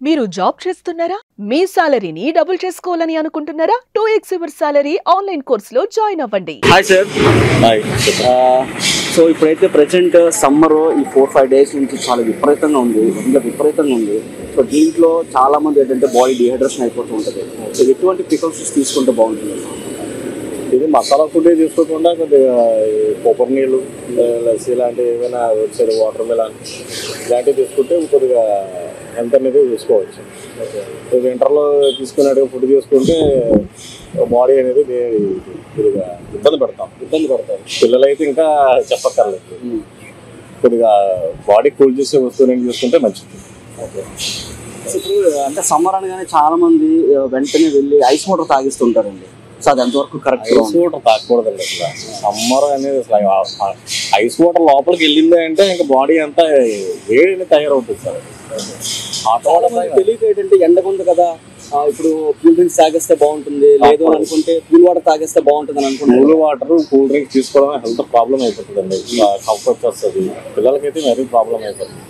మీరు జాబ్ చేస్తున్నారా? మీ సాలరీని డబుల్ చేసుకోవాలని అనుకుంటున్నారా? 2x యువర్ సాలరీ ఆన్లైన్ కోర్సులో జాయిన్ అవ్వండి. Hi sir. హాయ్. సో ఇప్పుడైతే ప్రెసెంట్ సమ్మర్ ఈ 4-5 డేస్ నుంచి చాలా విపరీతంగా ఉంది. ఇంకా విపరీతంగా ఉంది. సో దీంట్లో చాలా మంది ఏంటంటే బాడీ డిహైడ్రేషన్ అయిపోతూ ఉంటుంది. సో ఎటువంటి ప్రికాషన్స్ తీసుకుంటే బాగుంటుంది? ఇది మసాలా ఫుడ్ తీసుకోకుండా కొద్దిగా కొబ్బరి నీళ్ళు, లస్సీ ఇలాంటివి ఏమైనా వచ్చేది, వాటర్ మిలాన్ ఇలాంటివి తీసుకుంటే కొద్దిగా హెల్త్ అనేది చూసుకోవచ్చు. వింటర్లో తీసుకున్నట్టుగా ఫుడ్ తీసుకుంటే బాడీ అనేది కొద్దిగా ఇబ్బంది పడతాం. పిల్లలైతే ఇంకా చెప్పక్కర్లేదు. కొద్దిగా బాడీ కూల్ చేసే వస్తువులు తీసుకుంటే మంచిది. ఇప్పుడు అంటే సమ్మర్ అనగానే చాలా మంది వెంటనే వెళ్ళి ఐస్ వాటర్ తాగిస్తుంటారండి. సో అది ఎంతవరకు కరెక్ట్? ఐస్ వాటర్ తాగకూడదండి అసలు. సమ్మర్ అనేది అసలు ఐస్ వాటర్ లోపలికి వెళ్ళింది అంటే ఇంకా బాడీ అంతా వేడిని తయారవుతుంది సార్. తెలియక ఏంటంటే ఎండగా ఉంది కదా, ఇప్పుడు కూల్ డ్రింక్స్ తాగేస్తే బాగుంటుంది, లేదు అని అనుకుంటే కూల్ వాటర్ తాగేస్తే బాగుంటుంది అని అనుకుంటే కూల్ వాటర్, కూల్ డ్రింక్స్ తీసుకోవడం హెల్త్ ప్రాబ్లం అయిపోతుందండి. కంఫర్ట్ వస్తుంది, పిల్లలకైతే మరీ ప్రాబ్లం అయిపోతుంది.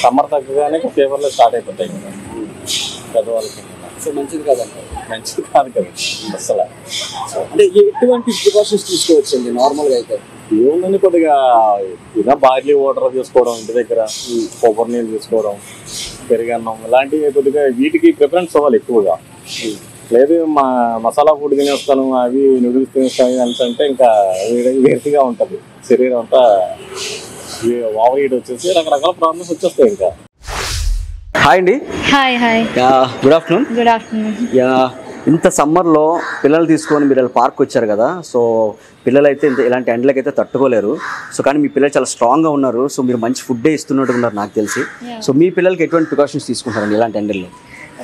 సమ్మర్ తగ్గగానే ఫీవర్లు స్టార్ట్ అయిపోతాయి కదా పెద్దవాళ్ళకి. సో మంచిది కాదండి. మంచిది కాదు కదా అసలు. అంటే ఎటువంటి ప్రికాషన్స్ తీసుకోవచ్చండి నార్మల్గా అయితే? ఏముందని కొద్దిగా ఇలా బార్లీ వాటర్ తీసుకోవడం, ఇంటి దగ్గర కొబ్బరి నీళ్ళు తీసుకోవడం, పెరుగన్నం ఇలాంటివి కొద్దిగా వీటికి ప్రిఫరెన్స్ ఇవ్వాలి ఎక్కువగా. లేదు మసాలా ఫుడ్ తినేస్తాను, అవి నూడిల్స్ తినేస్తాను అంటే ఇంకా వేడిగా ఉంటుంది శరీరం అంతా. ఓవర్ హీట్ వచ్చేసి రకరకాల ప్రాబ్లమ్స్ వచ్చేస్తాయి. ఇంకా హాయ్ అండి. Hi hi. Good afternoon. Good afternoon. ఇంత సమ్మర్లో పిల్లలు తీసుకొని మీరు పార్క్ వచ్చారు కదా, సో పిల్లలు అయితే ఇలాంటి ఎండలకైతే తట్టుకోలేరు. సో కానీ మీ పిల్లలు చాలా స్ట్రాంగ్గా ఉన్నారు. సో మీరు మంచి ఫుడ్డే ఇస్తున్నట్టు ఉన్నారు నాకు తెలిసి. సో మీ పిల్లలకి ఎటువంటి ప్రికాషన్స్ తీసుకుంటారండి ఇలాంటి ఎండల్లో?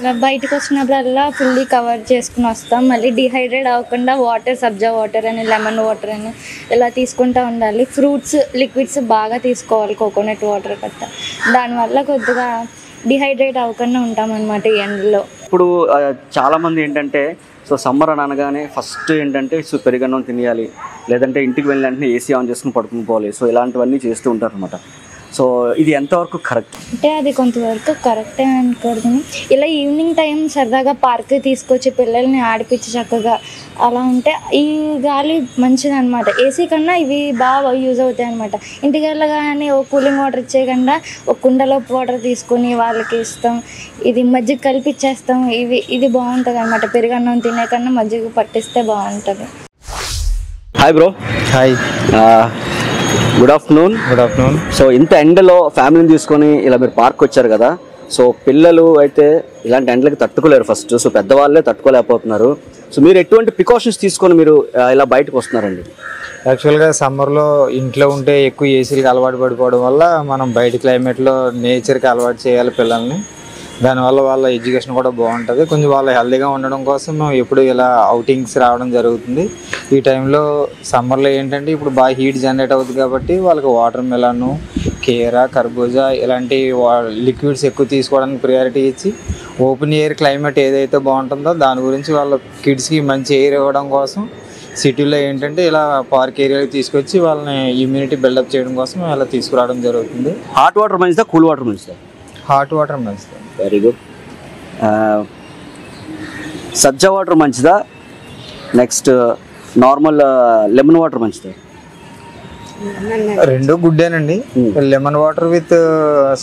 ఇలా బయటకు వచ్చినప్పుడల్లా ఫుల్లీ కవర్ చేసుకుని వస్తాం. మళ్ళీ డిహైడ్రేట్ అవ్వకుండా వాటర్, సబ్జా వాటర్ అని, లెమన్ వాటర్ అని ఇలా తీసుకుంటూ ఉండాలి. ఫ్రూట్స్, లిక్విడ్స్ బాగా తీసుకోవాలి, కోకోనట్ వాటర్ గట్రా. దానివల్ల కొద్దిగా డిహైడ్రేట్ అవ్వకుండా ఉంటాం అన్నమాట ఈ ఎండలో. ఇప్పుడు చాలామంది ఏంటంటే సో సమ్మర్ అని అనగానే ఫస్ట్ ఏంటంటే సో పెరుగన్నం తినేయాలి, లేదంటే ఇంటికి వెళ్ళిన వెంటనే ఏసీ ఆన్ చేసుకుని పడుకుని పోవాలి. సో ఇలాంటివన్నీ చేస్తూ ఉంటారు అనమాట. సో ఇది ఎంతవరకు కరెక్ట్? అంటే అది కొంతవరకు కరెక్టే అనుకోదు. ఇలా ఈవినింగ్ టైం సరదాగా పార్క్ తీసుకొచ్చి పిల్లల్ని ఆడిపించి చక్కగా అలా ఉంటే ఈ గాలి మంచిది అనమాట. ఏసీ కన్నా ఇవి బాగా యూజ్ అవుతాయి అనమాట. ఇంటికి వెళ్ళగానే ఓ కూలింగ్ వాటర్ ఇచ్చేయకుండా ఒక కుండలో వాటర్ తీసుకొని వాళ్ళకి ఇస్తాం. ఇది మజ్జిగ కలిపిచ్చేస్తాం. ఇది బాగుంటుంది అనమాట. పెరుగన్నం తినే కన్నా మజ్జిగ పట్టిస్తే బాగుంటుంది. Hi bro. Hi. Good afternoon. Good afternoon. So ఇంత ఎండలో ఫ్యామిలీని తీసుకొని ఇలా మీరు పార్క్ వచ్చారు కదా, సో పిల్లలు అయితే ఇలాంటి ఎండలకి తట్టుకోలేరు ఫస్ట్. సో పెద్దవాళ్ళే తట్టుకోలేకపోతున్నారు. సో మీరు ఎటువంటి ప్రికాషన్స్ తీసుకొని మీరు ఇలా బయటకు వస్తున్నారండి? యాక్చువల్గా సమ్మర్లో ఇంట్లో ఉంటే ఎక్కువ ఏసీలకు అలవాటు పడిపోవడం వల్ల మనం బయట క్లైమేట్లో నేచర్కి అలవాటు చేయాలి పిల్లల్ని. దానివల్ల వాళ్ళ ఎడ్యుకేషన్ కూడా బాగుంటుంది. కొంచెం వాళ్ళ హెల్తీగా ఉండడం కోసం మేము ఎప్పుడు ఇలా అవుటింగ్స్ రావడం జరుగుతుంది. ఈ టైంలో సమ్మర్లో ఏంటంటే ఇప్పుడు బాగా హీట్ జనరేట్ అవుతుంది కాబట్టి వాళ్ళకి వాటర్ మిలన్, కేరా, కర్బూజా ఇలాంటి లిక్విడ్స్ ఎక్కువ తీసుకోవడానికి ప్రయారిటీ ఇచ్చి ఓపెన్ ఎయిర్ క్లైమేట్ ఏదైతే బాగుంటుందో దాని గురించి వాళ్ళ కిడ్స్కి మంచి ఎయిర్ ఇవ్వడం కోసం సిటీలో ఏంటంటే ఇలా పార్క్ ఏరియాకి తీసుకొచ్చి వాళ్ళని ఇమ్యూనిటీ బిల్డప్ చేయడం కోసం అలా తీసుకురావడం జరుగుతుంది. హాట్ వాటర్ మంచిదా, కూల్ వాటర్ మంచిదా? హాట్ వాటర్ మంచిది. Very good. సబ్జా వాటర్ మంచిదా, నెక్స్ట్ నార్మల్ లెమన్ వాటర్ మంచిదా? రెండు గుడ్డేనండి. లెమన్ వాటర్ విత్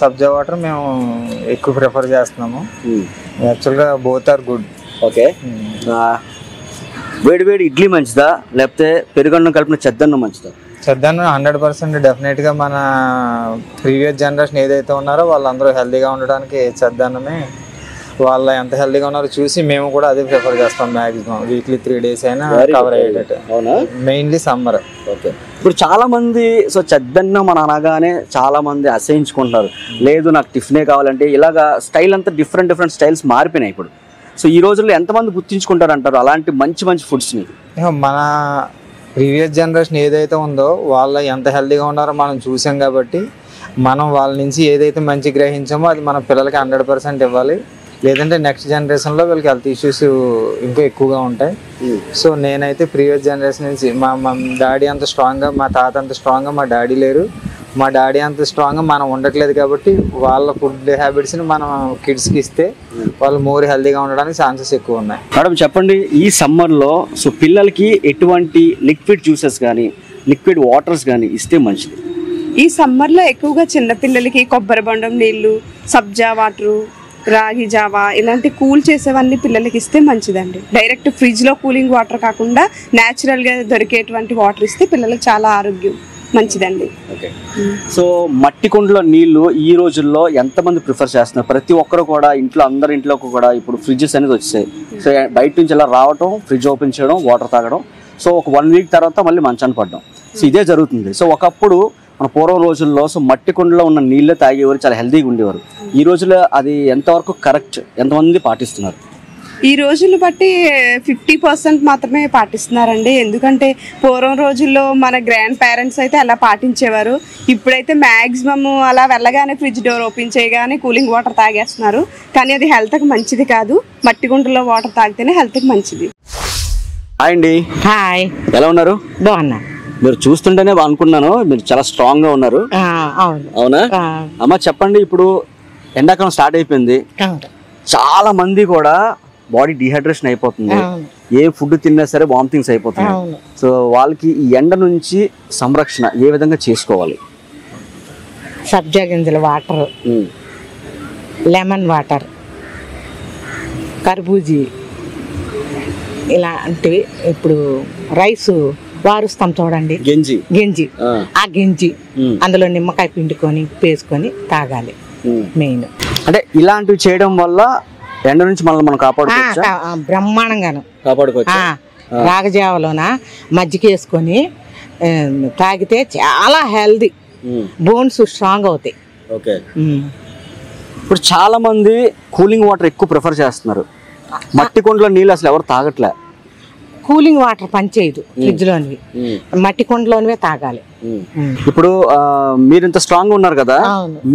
సబ్జా వాటర్ మేము ఎక్కువ ప్రిఫర్ చేస్తున్నాము. యాక్చువల్గా బోత్ ఆర్ గుడ్. ఓకే. వేడి వేడి ఇడ్లీ మంచిదా, లేకపోతే పెరుగన్నం కలిపిన చెద్దన్నం మంచిదా? చెద్దన్నం 100% డెఫినెట్గా మన ప్రీవియస్ జనరేషన్ ఏదైతే ఉన్నారో వాళ్ళందరూ హెల్తీగా ఉండడానికి చెద్దన్నమే. వాళ్ళ ఎంత హెల్తీగా ఉన్నారో చూసి మేము కూడా అదే ప్రిఫర్ చేస్తాం. మ్యాక్సిమం వీక్లీ 3 days అయినా కవర్ అయ్యేటట్టు. అవునా? Mainly summer. ఓకే. ఇప్పుడు చాలా మంది సో చెద్దన్నం అని అనగానే చాలా మంది అసహించుకుంటారు. లేదు నాకు టిఫినే కావాలంటే. ఇలాగా స్టైల్ అంతా డిఫరెంట్ స్టైల్స్ మారిపోయినాయి ఇప్పుడు. సో ఈ రోజుల్లో ఎంతమంది గుర్తించుకుంటారు అంటారు అలాంటి మంచి ఫుడ్స్ని? మన ప్రీవియస్ జనరేషన్ ఏదైతే ఉందో వాళ్ళు ఎంత హెల్తీగా ఉన్నారో మనం చూసాం కాబట్టి మనం వాళ్ళ నుంచి ఏదైతే మంచి గ్రహించామో అది మన పిల్లలకి 100% ఇవ్వాలి. లేదంటే నెక్స్ట్ జనరేషన్లో వీళ్ళకి హెల్త్ ఇష్యూస్ ఇంకా ఎక్కువగా ఉంటాయి. సో నేనైతే ప్రీవియస్ జనరేషన్ నుంచి మా డాడీ అంత స్ట్రాంగ్గా, మా తాత అంత స్ట్రాంగ్గా మా డాడీ లేరు. మా డాడీ అంత స్ట్రాంగ్గా మనం ఉండట్లేదు కాబట్టి వాళ్ళ ఫుడ్ హ్యాబిట్స్ని మనం కిడ్స్కి ఇస్తే వాళ్ళు మోర్ హెల్తీగా ఉండడానికి ఛాన్సెస్ ఎక్కువ ఉన్నాయి. మేడం చెప్పండి, ఈ సమ్మర్లో సో పిల్లలకి ఎటువంటి లిక్విడ్ జ్యూసెస్ కానీ లిక్విడ్ వాటర్స్ కానీ ఇస్తే మంచిది? ఈ సమ్మర్లో ఎక్కువగా చిన్నపిల్లలకి కొబ్బరి బొండం నీళ్ళు, సబ్జా వాటరు, రాగి జావా ఇలాంటి కూల్ చేసేవన్నీ పిల్లలకి ఇస్తే మంచిదండి. డైరెక్ట్ ఫ్రిడ్జ్లో కూలింగ్ వాటర్ కాకుండా న్యాచురల్గా దొరికేటువంటి వాటర్ ఇస్తే పిల్లలకు చాలా ఆరోగ్యం మంచిదండి. ఓకే. సో మట్టి కుండలో నీళ్లు ఈ రోజుల్లో ఎంతమంది ప్రిఫర్ చేస్తున్నారు? ప్రతి ఒక్కరు కూడా ఇంట్లో, అందరి ఇంట్లో కూడా ఇప్పుడు ఫ్రిడ్జెస్ అనేది వచ్చాయి. సో బయట నుంచి ఇలా రావటం, ఫ్రిడ్జ్ ఓపెన్ చేయడం, వాటర్ తాగడం, సో ఒక 1 వీక్ తర్వాత మళ్ళీ మంచాన్ని పడడం, సో ఇదే జరుగుతుంది. సో ఒకప్పుడు మన పూర్వం రోజుల్లో సో మట్టి కుండలో ఉన్న నీళ్ళే తాగేవారు, చాలా హెల్తీగా ఉండేవారు. ఈ రోజుల్లో అది ఎంతవరకు కరెక్ట్, ఎంతమంది పాటిస్తున్నారు? ఈ రోజులు బట్టి 50% మాత్రమే పాటిస్తున్నారండి. ఎందుకంటే పూర్వం రోజుల్లో మన గ్రాండ్ పేరెంట్స్ అయితే అలా పాటించేవారు. ఇప్పుడైతే మ్యాక్సిమం అలా వెళ్ళగానే ఫ్రిడ్జ్ డోర్ ఓపెన్ చేయగానే కూలింగ్ వాటర్ తాగేస్తున్నారు. కానీ అది హెల్త్కి మంచిది కాదు. మట్టి గుంటలో వాటర్ తాగితేనే హెల్త్కి మంచిది. హాయ్ అండి. హాయ్, ఎలా ఉన్నారు? బాగున్నా. మీరు చూస్తుంటేనే అనుకున్నాను మీరు చాలా స్ట్రాంగ్ గా ఉన్నారు. అవునా అమ్మ? చెప్పండి, ఇప్పుడు ఎండాకాలం స్టార్ట్ అయిపోయింది, చాలా మంది కూడా బాడీ డిహైడ్రేషన్ అయిపోతుంది, ఏ ఫుడ్ తిన్నా సరే వామిటింగ్స్ అయిపోతుంది. సో వాళ్ళకి ఈ ఎండ నుంచి సంరక్షణ ఏ విధంగా చేసుకోవాలి? సబ్జా గింజల వాటర్, లెమన్ వాటర్, కర్బూజీ ఇలాంటివి. ఇప్పుడు రైస్ వారుస్తాం చూడండి, గంజి, ఆ గంజి అందులో నిమ్మకాయ పిండుకొని వేసుకొని తాగాలి మెయిన్. అంటే ఇలాంటివి చేయడం వల్ల ఎండ నుంచి మనం కాపాడుకోవచ్చు, బ్రహ్మాండంగాను కాపాడుకోవచ్చు. రాగజావలోన మజ్జిగ వేసుకొని తాగితే చాలా హెల్దీ, బోన్స్ స్ట్రాంగ్ అవుతాయి. ఓకే. ఇప్పుడు చాలా మంది కూలింగ్ వాటర్ ఎక్కువ ప్రిఫర్ చేస్తున్నారు, మట్టి కుండలో నీళ్ళు అసలు ఎవరు తాగట్లే. కూలింగ్ వాటర్ పనిచేయదు, ఫ్రిడ్జ్ లోనివి మట్టి కుండలోనివే తాగాలి. ఇప్పుడు మీరు ఇంత స్ట్రాంగ్ ఉన్నారు కదా,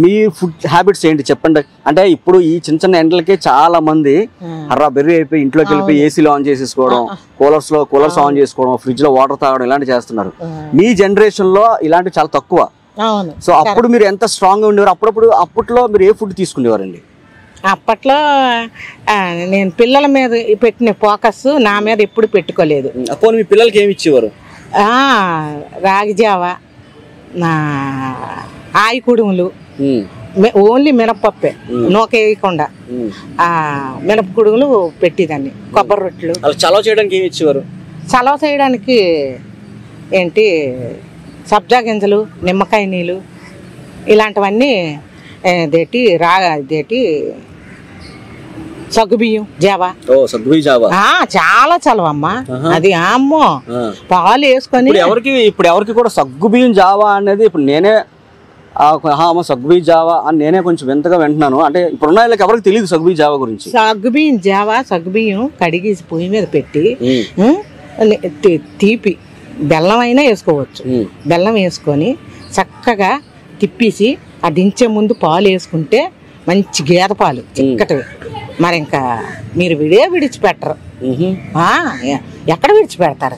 మీ ఫుడ్ హ్యాబిట్స్ ఏంటి చెప్పండి. అంటే ఇప్పుడు ఈ చిన్న చిన్న ఎండలకే చాలా మంది హర్రా బెర్రీ అయిపోయి ఇంట్లోకి వెళ్ళిపోయి ఏసీలో ఆన్ చేసేసుకోవడం, కూలర్స్ ఆన్ చేసుకోవడం, ఫ్రిడ్జ్ లో వాటర్ తాగడం ఇలాంటి చేస్తున్నారు. మీ జనరేషన్ లో ఇలాంటివి చాలా తక్కువ. సో అప్పుడు మీరు ఎంత స్ట్రాంగ్ గా ఉండేవారు? అప్పట్లో మీరు ఏ ఫుడ్ తీసుకునేవారండి? అప్పట్లో నేను పిల్లల మీద పెట్టిన ఫోకస్ నా మీద ఎప్పుడు పెట్టుకోలేదు. అప్పుడు మీ పిల్లలకి ఏమి ఇచ్చేవారు? రాగి జావ, ఆయి కుడుములు, ఓన్లీ మినపప్పే నూకేయకుండా మినప కుడుములు పెట్టేదాన్ని. కొబ్బరి రొట్టెలు. చలవ చేయడానికి ఏమి ఇచ్చేవారు? చలవ చేయడానికి ఏంటి సబ్జా గింజలు, నిమ్మకాయ నీళ్ళు ఇలాంటివన్నీ, సగ్గుబియ్యం జావా. చాలా చలవమ్మా అది. అమ్మో, పాలు వేసుకొని ఇప్పుడు ఎవరికి కూడా సగ్గుబియ్యం జావా అనేది ఇప్పుడు నేనే సగ్గుబియ్యం జావా అని నేనే కొంచెం వింతగా వింటున్నాను. అంటే ఇప్పుడున్న వాళ్ళకి ఎవరికి తెలియదు సగ్గుబియ్యం జావా గురించి. సగ్గుబియ్యం జావా, సగ్గుబియ్యం కడిగేసి పొయ్యి మీద పెట్టి తీపి బెల్లం అయినా వేసుకోవచ్చు. బెల్లం వేసుకొని చక్కగా తిప్పేసి ఆ దించే ముందు పాలు వేసుకుంటే మంచి గేద పాలు చిక్కటివి. మరి ఇంకా మీరు విడిచిపెట్టరు, ఎక్కడ విడిచిపెడతారు?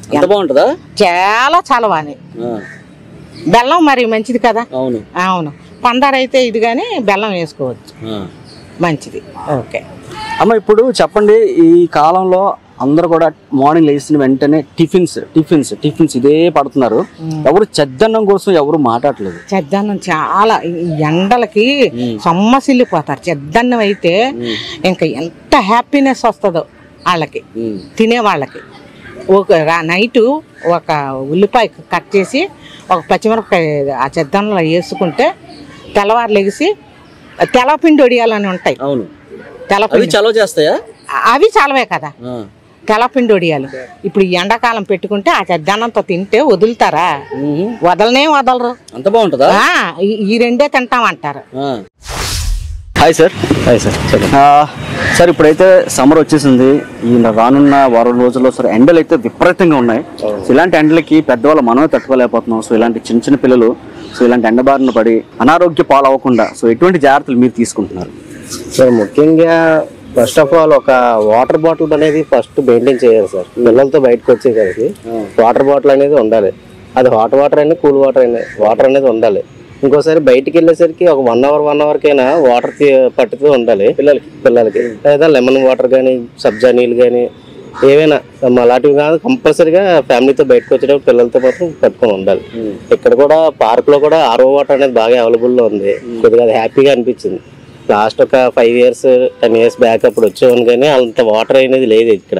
చాలా చలవాని. బెల్లం మరి మంచిది కదా. అవును, పందారైతే ఇది కానీ బెల్లం వేసుకోవచ్చు, మంచిది. ఓకే అమ్మ, ఇప్పుడు చెప్పండి, ఈ కాలంలో అందరూ కూడా మార్నింగ్ లేచిన వెంటనే టిఫిన్స్ ఇదే పడుతున్నారు. ఎవరు చెద్దన్నం కోసం ఎవరు మాట్లాడలేదు. చెద్దన్నం చాలా ఎండలకి సొమ్మసిల్లిపోతారు. చెద్దన్నం అయితే ఇంకా ఎంత హ్యాపీనెస్ వస్తుందో వాళ్ళకి, తినే వాళ్ళకి. నైటు ఒక ఉల్లిపాయ కట్ చేసి ఒక పచ్చిమిరపకాయ ఆ చెద్దన్నంలో వేసుకుంటే తెల్లవారు లెగిసి తెల్లపిండి వడియాలని ఉంటాయి. తెల్లపిండి చలవ చేస్తాయా? అవి చలవే కదా, తెల్లపిండి వడియాలు. ఇప్పుడు ఈ ఎండాకాలం పెట్టుకుంటే ఆ చెద్దన్నంతో తింటే వదులుతారా? వదలరు. అంత బాగుంటుందా? ఈ రెండే తింటామంటారు. Hi sir. సార్, ఇప్పుడైతే సమ్మర్ వచ్చేసింది. ఈ రానున్న వారం రోజుల్లో సార్ ఎండలు అయితే విపరీతంగా ఉన్నాయి. సో ఇలాంటి ఎండలకి పెద్దవాళ్ళు మనమే తట్టుకోలేకపోతున్నాం. సో ఇలాంటి చిన్న పిల్లలు సో ఇలాంటి ఎండ బారిన పడి అనారోగ్య పాలు అవ్వకుండా సో ఎటువంటి జాగ్రత్తలు మీరు తీసుకుంటున్నారు? సార్, ముఖ్యంగా ఫస్ట్ ఆఫ్ ఆల్ ఒక వాటర్ బాటిల్ అనేది ఫస్ట్ మెయింటైన్ చేయాలి సార్. పిల్లలతో బయటకు వచ్చేసరికి వాటర్ బాటిల్ అనేది ఉండాలి. అది హాట్ వాటర్ అయినా కూల్ వాటర్ అయినా వాటర్ అనేది ఉండాలి. ఇంకోసారి బయటికి వెళ్ళేసరికి ఒక 1 అవర్ కైనా వాటర్ పట్టుతూ ఉండాలి పిల్లలకి లేదా లెమన్ వాటర్ కానీ సబ్జా నీళ్ళు కానీ ఏవైనా అలాంటివి కాదు, కంపల్సరీగా ఫ్యామిలీతో బయటకు వచ్చేటప్పుడు పిల్లలతో మాత్రం పట్టుకొని ఉండాలి. ఇక్కడ కూడా పార్క్ లో కూడా RO వాటర్ అనేది బాగా అవైలబుల్ లో ఉంది. కొద్దిగా అది హ్యాపీగా అనిపించింది. లాస్ట్ ఒక 5 years 10 years బ్యాక్ అప్పుడు వచ్చేవాను కానీ అంత వాటర్ అనేది లేదు ఇక్కడ.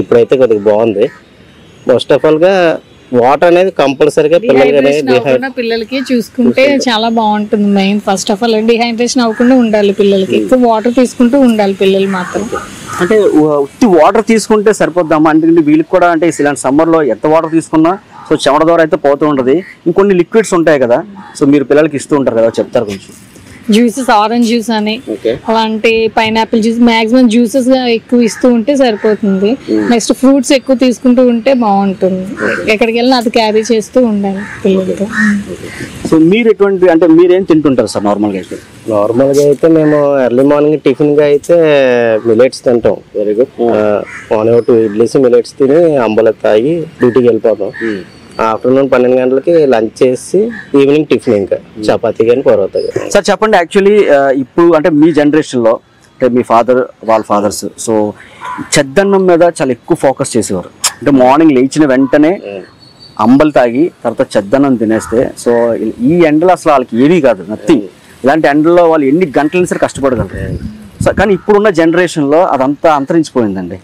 ఇప్పుడైతే కొద్దిగా బాగుంది. ఫస్ట్ ఆఫ్ ఆల్ గా వాటర్ అనేది కంపల్సరీగా పిల్లలకి చూసుకుంటే చాలా బాగుంటుంది. Main first of all dehydration అవ్వకుండా ఉండాలి పిల్లలకి. ఎక్కువ వాటర్ తీసుకుంటూ ఉండాలి పిల్లలు మాత్రం. అంటే ఉత్తి వాటర్ తీసుకుంటే సరిపోద్దామా? అంటే వీళ్ళకి కూడా అంటే ఇలాంటి సమ్మర్లో ఎంత వాటర్ తీసుకున్నా సో చెమట ద్వారా అయితే పోతూ ఉంటుంది. ఇంకొన్ని లిక్విడ్స్ ఉంటాయి కదా, సో మీరు పిల్లలకి ఇస్తూ ఉంటారు కదా, చెప్తారు కొంచెం. జ్యూసెస్, ఆరెంజ్ జ్యూస్ అని అలాంటి పైనాపిల్ జ్యూస్, మాక్సిమం జ్యూసెస్ ఎక్కువ ఇస్తూ ఉంటే సరిపోతుంది. నెక్స్ట్ ఫ్రూట్స్ ఎక్కువ తీసుకుంటూ ఉంటే బాగుంటుంది. ఎక్కడికి వెళ్ళినా అది క్యారీ చేస్తూ ఉండాలి పిల్లలతో. సో మీరు ఎటువంటి అంటే మీరేం తింటుంటారు సార్ నార్మల్గా అయితే? నార్మల్గా అయితే మేము ఎర్లీ మార్నింగ్ టిఫిన్ గా అయితే మిలెట్స్ తింటాం. Very good. 1 or 2 idlis millets తిని అంబలి తాగి డ్యూటీకి వెళ్ళిపోతాం. ఆఫ్టర్నూన్ 12 గంటలకి లంచ్ చేసి ఈవినింగ్ టిఫిన్ ఇంకా చపాతీ కానీ పరోటా కానీ. సార్ చెప్పండి, యాక్చువల్లీ ఇప్పుడు అంటే మీ జనరేషన్లో అంటే మీ వాళ్ళ ఫాదర్స్ సో చెద్దన్నం మీద చాలా ఎక్కువ ఫోకస్ చేసేవారు. అంటే మార్నింగ్ లేచిన వెంటనే అంబలి తాగి తర్వాత చెద్దన్నం తినేస్తే సో ఈ ఎండలో అసలు వాళ్ళకి ఏమీ కాదు, నథింగ్. ఇలాంటి ఎండలో వాళ్ళు ఎన్ని గంటలైనా సరే కష్టపడగలరు. సో కానీ ఇప్పుడున్న జనరేషన్లో అదంతా అంతరించిపోయిందండి.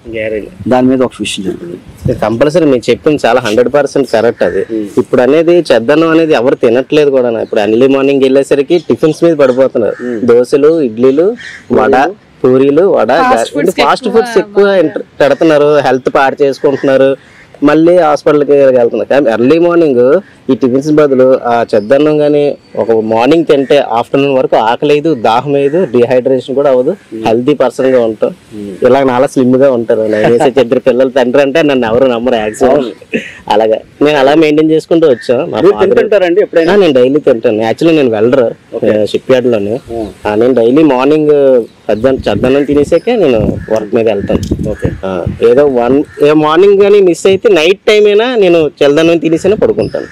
దాని మీద ఒక విషయం చెప్పింది. కంపల్సరీ మీరు చెప్పింది చాలా 100% కరెక్ట్. అది ఇప్పుడు అనేది చెద్దన్నం అనేది ఎవరు తినట్లేదు కూడా. ఇప్పుడు ఎర్లీ మార్నింగ్ వెళ్ళేసరికి టిఫిన్స్ మీద పడిపోతున్నారు. దోశలు, ఇడ్లీలు, వడ, పూరీలు, ఫాస్ట్ ఫుడ్స్ ఎక్కువ పెడుతున్నారు. హెల్త్ పాడు చేసుకుంటున్నారు. మళ్ళీ హాస్పిటల్కి వెళ్తున్నారు. కానీ ఎర్లీ మార్నింగ్ ఈ టిఫిన్స్ బదులు ఆ చెద్దన్నం కానీ ఒక మార్నింగ్ తింటే ఆఫ్టర్నూన్ వరకు ఆకలేదు, దాహం లేదు, డిహైడ్రేషన్ కూడా అవ్వదు, హెల్తీ పర్సన్ గా ఉంటాం. ఇలా చాలా స్లిమ్ గా ఉంటారు. నేను వేసే 2 పిల్లలు తండ్రి అంటే నన్ను ఎవరు నమ్మరు యాక్చువల్. అలాగా నేను అలా మెయింటైన్ చేసుకుంటూ వచ్చాను. ఎప్పుడైనా నేను డైలీ తింటాను. యాక్చువల్లీ నేను వెల్డర్ షిప్ యార్డ్ లోనే. నేను డైలీ మార్నింగ్ చెద్దన్నం తినేసాకే నేను వర్క్ మీద వెళ్తాను. ఏదో మార్నింగ్ కానీ మిస్ అయితే నైట్ టైం అయినా నేను చెద్దన్నం తినేసైనా పడుకుంటాను.